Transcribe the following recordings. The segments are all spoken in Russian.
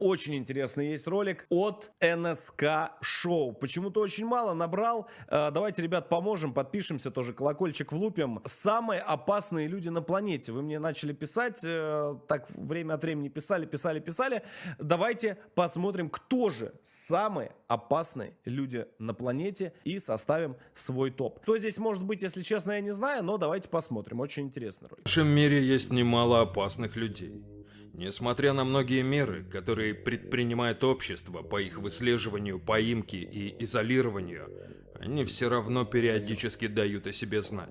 очень интересный есть ролик от НСК Шоу. Почему-то очень мало набрал. Давайте, ребят, поможем, подпишемся тоже, колокольчик влупим. Самые опасные люди на планете. Вы мне начали писать, так время от времени писали. Давайте посмотрим, кто же самые опасные люди на планете, и составим свой топ. Кто здесь может быть, если честно, я не знаю, но давайте посмотрим. Очень интересный ролик. В нашем мире есть немало опасных людей. Несмотря на многие меры, которые предпринимает общество по их выслеживанию, поимке и изолированию, они все равно периодически дают о себе знать.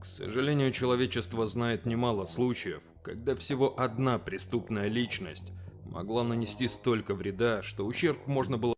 К сожалению, человечество знает немало случаев, когда всего одна преступная личность могла нанести столько вреда, что ущерб можно было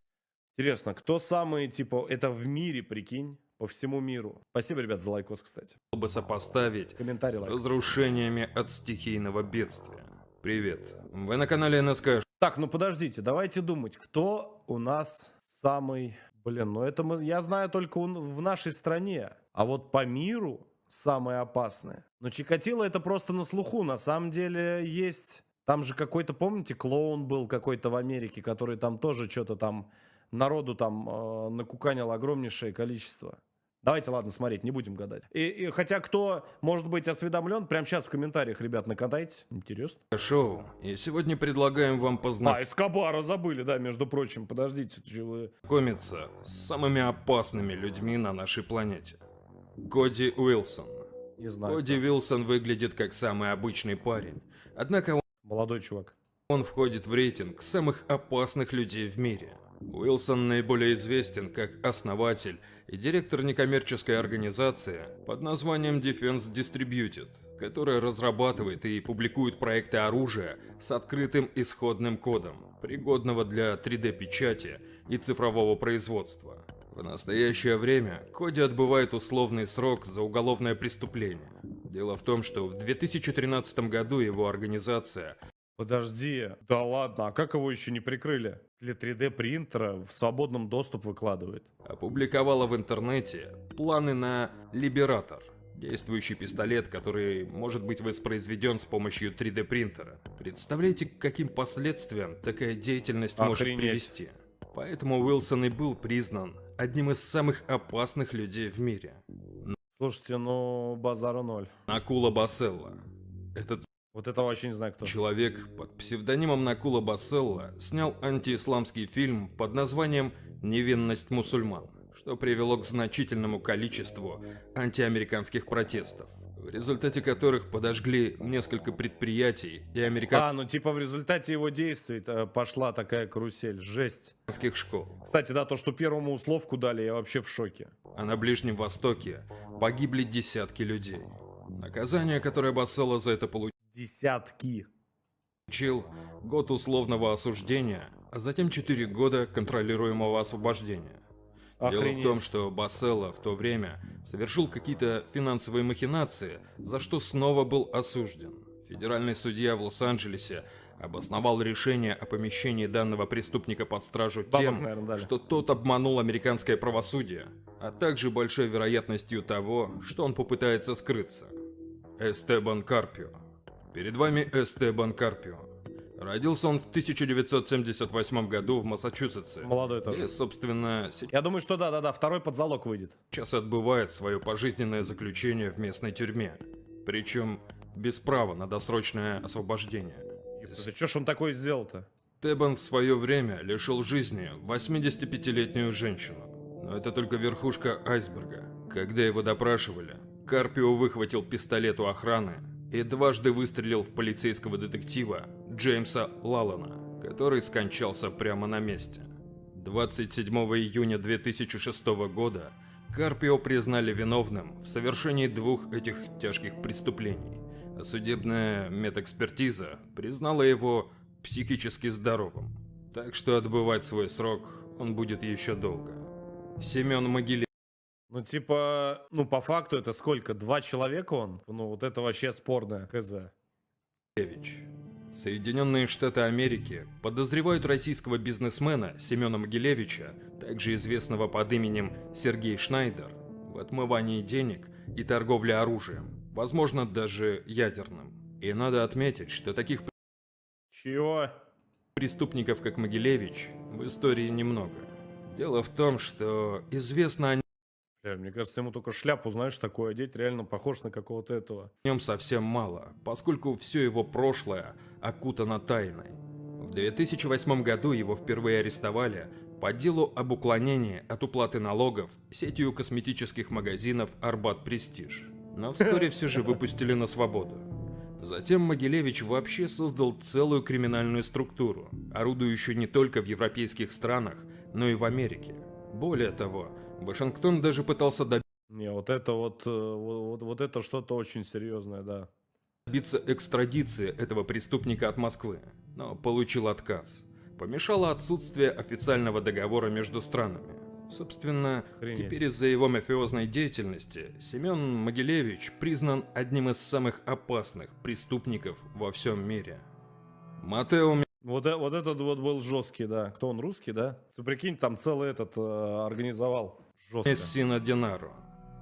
Интересно, кто самый, типа, это в мире, прикинь, по всему миру. Спасибо, ребят, за лайкос, кстати. бы сопоставить Комментарий, с лайк. разрушениями от стихийного бедствия. Привет, вы на канале НСК. Так, ну подождите, давайте думать, кто у нас самый... Блин, ну это я знаю только в нашей стране. А вот по миру самые опасные. Но Чикатило это просто на слуху. На самом деле есть... Там же какой-то, помните, клоун был какой-то в Америке, который там тоже что-то там... Народу там накуканил огромнейшее количество. Давайте, ладно, смотреть, не будем гадать. Хотя кто может быть осведомлен, прямо сейчас в комментариях, ребят, накатайте. Интересно. Шоу, и сегодня предлагаем вам Эскобара забыли, да, между прочим. Подождите, что вы... познакомиться с самыми опасными людьми на нашей планете. Коди Уилсон. Не знаю. Коди Уилсон выглядит как самый обычный парень, однако Молодой чувак. он входит в рейтинг самых опасных людей в мире. Уилсон наиболее известен как основатель и директор некоммерческой организации под названием Defense Distributed, которая разрабатывает и публикует проекты оружия с открытым исходным кодом, пригодного для 3D-печати и цифрового производства. В настоящее время Коди отбывает условный срок за уголовное преступление. Дело в том, что в 2013 году его организация... Подожди, да ладно, а как его еще не прикрыли? Для 3D принтера в свободном доступ выкладывает. опубликовала в интернете планы на Либератор, действующий пистолет, который может быть воспроизведен с помощью 3D принтера. Представляете, к каким последствиям такая деятельность может Охренеть. привести? Поэтому Уилсон и был признан одним из самых опасных людей в мире. Слушайте, ну базара ноль. Накула Басселла. Этот Вот это вообще не знаю кто. человек под псевдонимом Накула Басселла снял антиисламский фильм под названием «Невинность мусульман», что привело к значительному количеству антиамериканских протестов, в результате которых подожгли несколько предприятий и американских Ну типа в результате его действий пошла такая карусель. Жесть. школ. Кстати, да, то, что первому условку дали, я вообще в шоке. А на Ближнем Востоке погибли десятки людей. Наказание, которое Басселла за это Десятки. получил, год условного осуждения, а затем 4 года контролируемого освобождения. Дело в Охренеть. том, что Басселла в то время совершил какие-то финансовые махинации, за что снова был осужден. Федеральный судья в Лос-Анджелесе обосновал решение о помещении данного преступника под стражу тем, наверное, дали. что тот обманул американское правосудие, а также большой вероятностью того, что он попытается скрыться. Эстебан Карпио. Перед вами Эстебан Карпио. Родился он в 1978 году в Массачусетсе. Молодой тоже. И, собственно, Я думаю, что да, второй под залог выйдет. сейчас отбывает свое пожизненное заключение в местной тюрьме. Причем без права на досрочное освобождение. Да что ж он такое сделал-то? Тебан в свое время лишил жизни 85-летнюю женщину. Но это только верхушка айсберга. Когда его допрашивали, Карпио выхватил пистолет у охраны и дважды выстрелил в полицейского детектива Джеймса Лалана, который скончался прямо на месте. 27 июня 2006 года Карпио признали виновным в совершении 2 этих тяжких преступлений, а судебная медэкспертиза признала его психически здоровым. Так что отбывать свой срок он будет еще долго. Семен Могилевич. Ну, типа, по факту это сколько? 2 человека он? Ну, вот это вообще спорное. КЗ. Соединенные Штаты Америки подозревают российского бизнесмена Семена Могилевича, также известного под именем Сергей Шнайдер, в отмывании денег и торговле оружием, возможно, даже ядерным. И надо отметить, что таких Чего? преступников, как Могилевич, в истории немного. Дело в том, что известно о Бля, мне кажется, ему только шляпу, знаешь, такую одеть, реально похож на какого-то этого. нем совсем мало, поскольку все его прошлое окутано тайной. В 2008 году его впервые арестовали по делу об уклонении от уплаты налогов сетью косметических магазинов «Арбат Престиж». Но вскоре все же выпустили на свободу. Затем Могилевич вообще создал целую криминальную структуру, орудующую не только в европейских странах, но и в Америке. Более того, Вашингтон даже пытался Не, вот это вот это что-то очень серьезное, да. добиться экстрадиции этого преступника от Москвы, но получил отказ. Помешало отсутствие официального договора между странами. Собственно, Охренеть. теперь из-за его мафиозной деятельности Семен Могилевич признан одним из самых опасных преступников во всем мире. Матео Вот этот вот был жесткий, да. Кто он, русский, да? Ты прикинь, там целый этот организовал. Жестко. Мессина Денаро.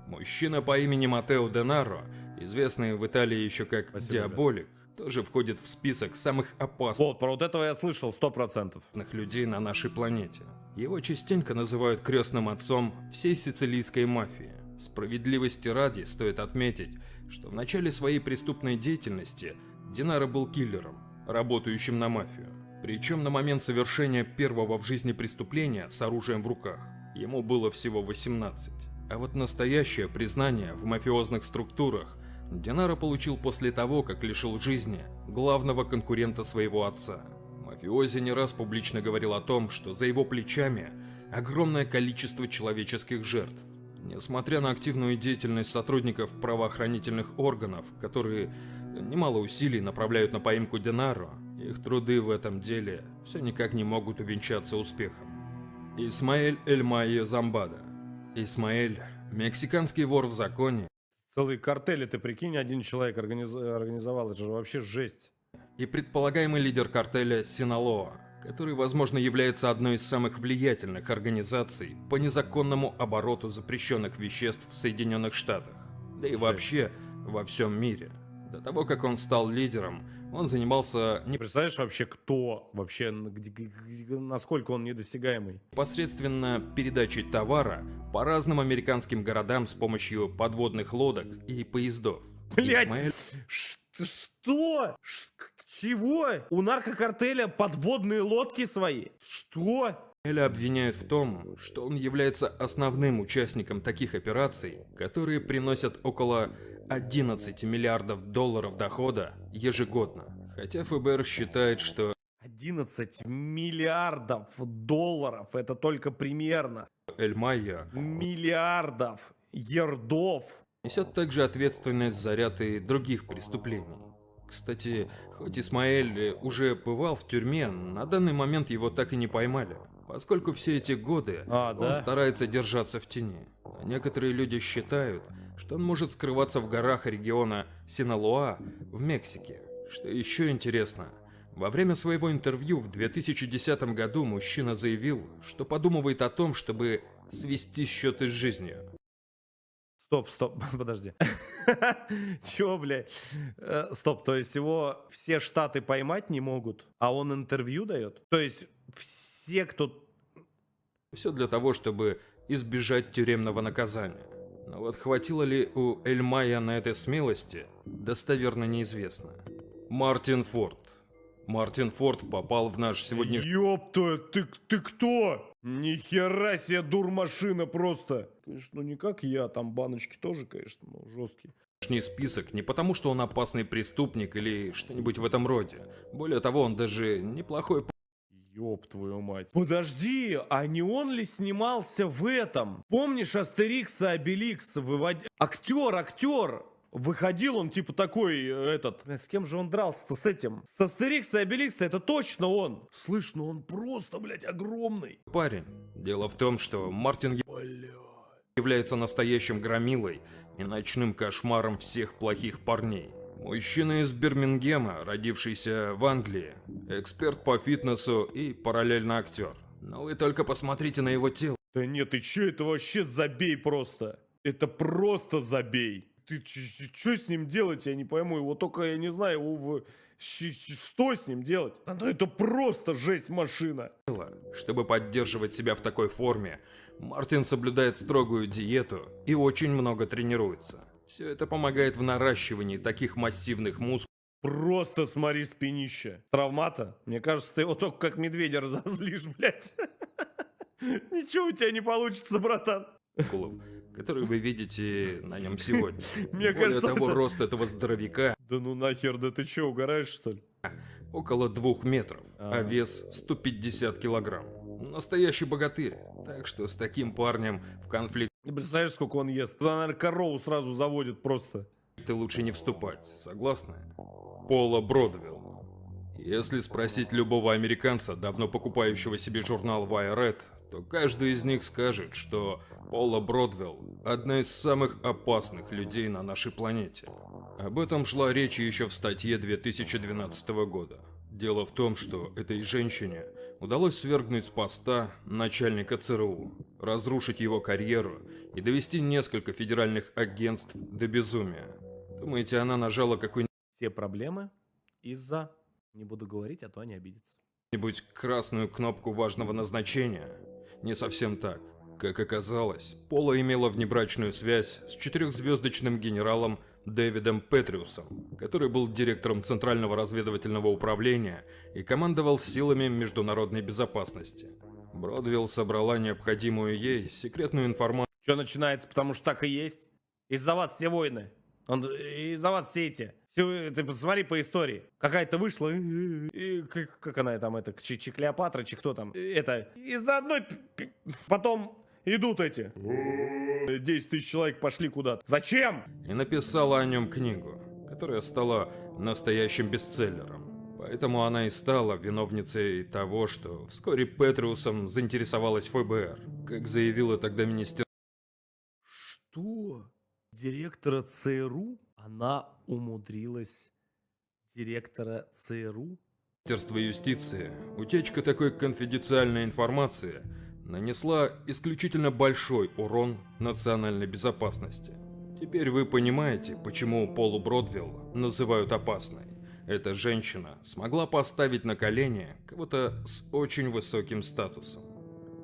Мужчина по имени Матео Денаро, известный в Италии еще как Спасибо, Диаболик, тоже входит в список самых опасных Вот, про вот этого я слышал, 100%. людей на нашей планете. Его частенько называют крестным отцом всей сицилийской мафии. Справедливости ради стоит отметить, что в начале своей преступной деятельности Денаро был киллером, работающим на мафию. Причем на момент совершения первого в жизни преступления с оружием в руках ему было всего 18. А вот настоящее признание в мафиозных структурах Денаро получил после того, как лишил жизни главного конкурента своего отца. Мафиози не раз публично говорил о том, что за его плечами огромное количество человеческих жертв. Несмотря на активную деятельность сотрудников правоохранительных органов, которые немало усилий направляют на поимку Денаро, их труды в этом деле все никак не могут увенчаться успехом. Исмаэль Эль-Майе Замбада. Исмаэль – мексиканский вор в законе Целые картели, ты прикинь, один человек организовал. Это же вообще жесть. и предполагаемый лидер картеля Синалоа, который, возможно, является одной из самых влиятельных организаций по незаконному обороту запрещенных веществ в Соединенных Штатах, да и Жесть. вообще во всем мире. До того, как он стал лидером, он занимался Не представляешь вообще, кто вообще, насколько он недосягаемый. непосредственно передачей товара по разным американским городам с помощью подводных лодок и поездов. Блядь, Исмаэль что? Чего? У наркокартеля подводные лодки свои? Что? Эля обвиняют в том, что он является основным участником таких операций, которые приносят около 11 миллиардов долларов дохода ежегодно. Хотя ФБР считает, что 11 миллиардов долларов, это только примерно. Эль Майо Миллиардов ердов. несет также ответственность за ряд и других преступлений. Кстати, хоть Исмаэль уже бывал в тюрьме, на данный момент его так и не поймали, поскольку все эти годы он да? старается держаться в тени. Но некоторые люди считают, что он может скрываться в горах региона Синалоа в Мексике. Что еще интересно, во время своего интервью в 2010 году мужчина заявил, что подумывает о том, чтобы свести счеты с жизнью. Стоп, подожди. Чё, блядь? Стоп, то есть его все штаты поймать не могут, а он интервью дает? То есть все, кто... Все для того, чтобы избежать тюремного наказания. Но вот хватило ли у Эль Майо на это смелости, достоверно неизвестно. Мартин Форд. Мартин Форд попал в наш сегодняшний Ёпта, ты кто? Нихера себе дурмашина просто. Конечно, ну не как я, там баночки тоже, конечно, ну, жесткие. список не потому, что он опасный преступник или что-нибудь в этом роде. Более того, он даже неплохой Ёб твою мать. Подожди, а не он ли снимался в этом? Помнишь Астерикс и Обеликс? Актер! Выходил он типа такой, этот... С кем же он дрался-то с этим? С Астерикса и Обеликса, это точно он. Слышь, ну он просто, блядь, огромный. парень. Дело в том, что Мартин Бля. является настоящим громилой и ночным кошмаром всех плохих парней. Мужчина из Бирмингема, родившийся в Англии, эксперт по фитнесу и параллельно актер. Но вы только посмотрите на его тело. Да нет, ты чё, это вообще забей просто. Это просто забей. Ты чё с ним делать, я не пойму. Его только, я не знаю, его в Что с ним делать? Да ну это просто жесть машина. Чтобы поддерживать себя в такой форме, Мартин соблюдает строгую диету и очень много тренируется. Все это помогает в наращивании таких массивных мускулов. Просто смотри спинище. Травмата? Мне кажется, ты его только как медведя разозлишь, блядь. Ничего у тебя не получится, братан. Которые вы видите на нем сегодня. Мне Более кажется, того, это- рост этого здоровяка Да ну нахер, да ты че, угораешь что ли? около 2 метров, а А. вес 150 килограмм. Настоящий богатырь. Так что с таким парнем в конфликт Ты представляешь, сколько он ест? Туда, наверное, корову сразу заводит просто. лучше не вступать, согласны? Пола Бродвилл. Если спросить любого американца, давно покупающего себе журнал Wired, то каждый из них скажет, что Пола Бродвилл – одна из самых опасных людей на нашей планете. Об этом шла речь еще в статье 2012 года. Дело в том, что этой женщине удалось свергнуть с поста начальника ЦРУ, разрушить его карьеру и довести несколько федеральных агентств до безумия. Думаете, она нажала какой-нибудь Все проблемы из-за... Не буду говорить, а то они обидятся. красную кнопку важного назначения? Не совсем так. Как оказалось, Пола имела внебрачную связь с четырехзвездочным генералом Дэвидом Петриусом, который был директором Центрального разведывательного управления и командовал силами международной безопасности. Бродвилл собрала необходимую ей секретную информацию Что начинается, потому что так и есть. Из-за вас все войны. Из-за вас все эти. Ты посмотри по истории. Какая-то вышла. Как она там, это, Клеопатра, кто там. Это, из-за одной... Потом идут эти. 10 тысяч человек пошли куда-то. Зачем? и написала о нем книгу, которая стала настоящим бестселлером. Поэтому она и стала виновницей того, что вскоре Петриусом заинтересовалась ФБР, как заявила тогда министерство. Что? Директора ЦРУ? Она умудрилась директора ЦРУ? Министерство юстиции, утечка такой конфиденциальной информации нанесла исключительно большой урон национальной безопасности. Теперь вы понимаете, почему Полу Бродвилл называют опасной. Эта женщина смогла поставить на колени кого-то с очень высоким статусом.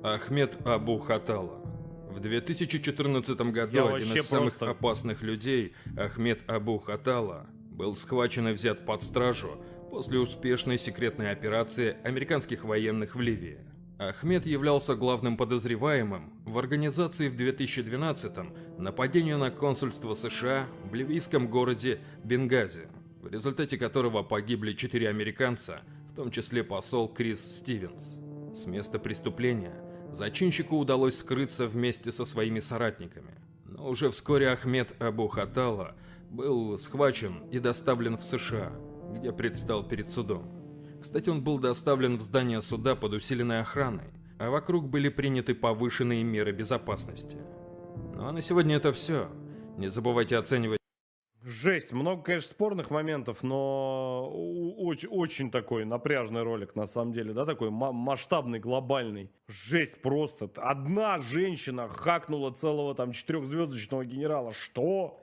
Ахмед Абу Хатала. В 2014 году Я один вообще из самых просто- опасных людей, Ахмед Абу Хатала, был схвачен и взят под стражу после успешной секретной операции американских военных в Ливии. Ахмед являлся главным подозреваемым в организации в 2012-м нападения на консульство США в ливийском городе Бенгази, в результате которого погибли 4 американца, в том числе посол Крис Стивенс. С места преступления зачинщику удалось скрыться вместе со своими соратниками. Но уже вскоре Ахмед Абу Хатала был схвачен и доставлен в США, где предстал перед судом. Кстати, он был доставлен в здание суда под усиленной охраной, а вокруг были приняты повышенные меры безопасности. Ну а на сегодня это все. Не забывайте оценивать Жесть, много, конечно, спорных моментов, но очень такой напряжный ролик, на самом деле, да, такой масштабный, глобальный. Жесть просто. Одна женщина хакнула целого там 4-звездочного генерала. Что?